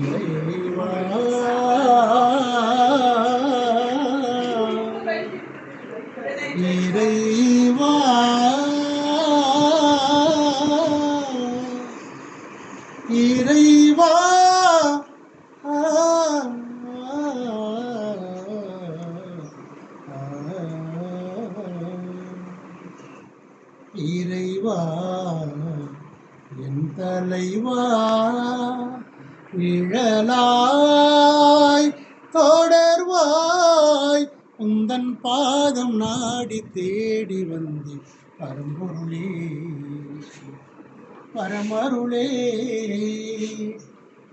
இறைவா இறைவா இறைவா இறைவா என் தலைவா நிழலாய் தொடர்வாய் உந்தன் பாதம் நாடி தேடி வந்து பரம்பொருளே பரமருளே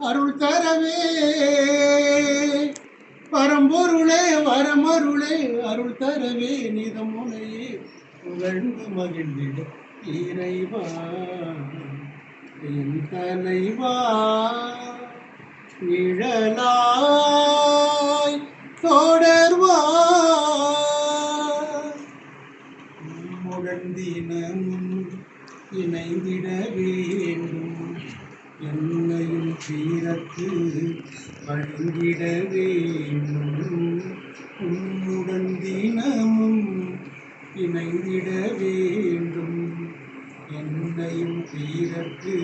அருள் தரவே பரம்பொருளே வரமருளே அருள் தரவே நிதமுனையே புகழ்ந்து மகிழ்ந்திட இறைவா என் தலைவா நிழலாய் தொடர்வாய் நம்முடன் தினமும் இணைந்திட வேண்டும் என்னையும் சீரத்து வழங்கிட வேண்டும் உன்னுடன் தினமும் இணைந்திட வேண்டும் என்னையும் சீரத்து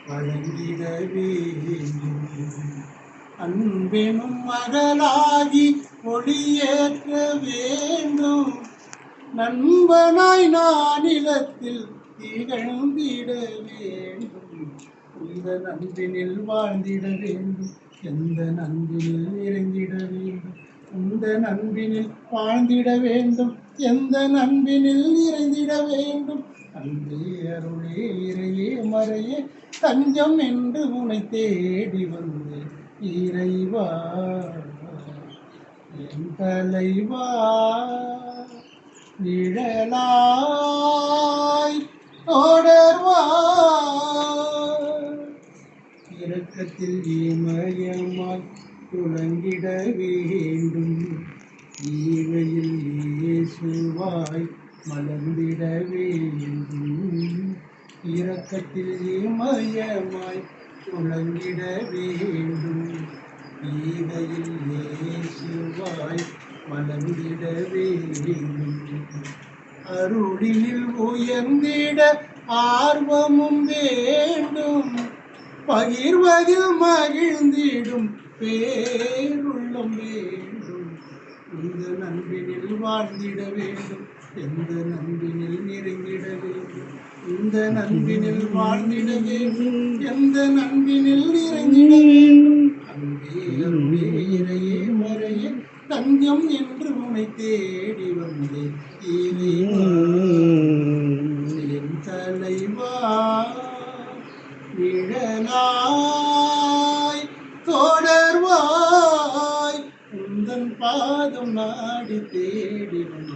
வழங்கிட வேண்டும் அன்பெனும் மகளாகி ஒளியேற்ற வேண்டும் நண்பனாய் நான் இல்லத்தில் திகழ்ந்திட வேண்டும் இந்த நன்பினில் வாழ்ந்திட வேண்டும் எந்த நன்பினில் இறங்கிட வேண்டும் இந்த நன்பினில் வாழ்ந்திட வேண்டும் எந்த நன்பினில் இறங்கிட வேண்டும் அன்பே அருளே இறையே மறையே தஞ்சம் என்று உனை தேடி வந்து இறைவா என் தலைவா நிழலாய் தொடர்வாய் இரக்கத்தில் இமயமாய் துளங்கிட வேண்டும் ஈவையில் இயேசுவாய் மலர்ந்திட வேண்டும் இரக்கத்தில் இமயமாய் துளங்கிட வேண்டும் ஈவையில் இயேசுவாய் மலர்ந்திட வேண்டும் அருளினில் உயர்ந்திட ஆர்வமும் வேண்டும் பகிர்வதில் மகிழ்ந்திடும் பேருள்ளம் வேண்டும் இந்த நன்பினில் வாழ்ந்திட வேண்டும் எந்த நன்பினில் நிறைந்திட வேண்டும் இந்த நன்பினில் வாழ்ந்திட வேண்டும் எந்த நன்பினில் நிறைந்திட வேண்டும் அன்பே அருளே இறையே மறையே தஞ்சம் என்று உனை தேடி வந்தேன் இறைவா என் தலைவா நிழலாய் தொடர்வாய் உந்தன் பாதம் நாடி தேடி வந்தேன்.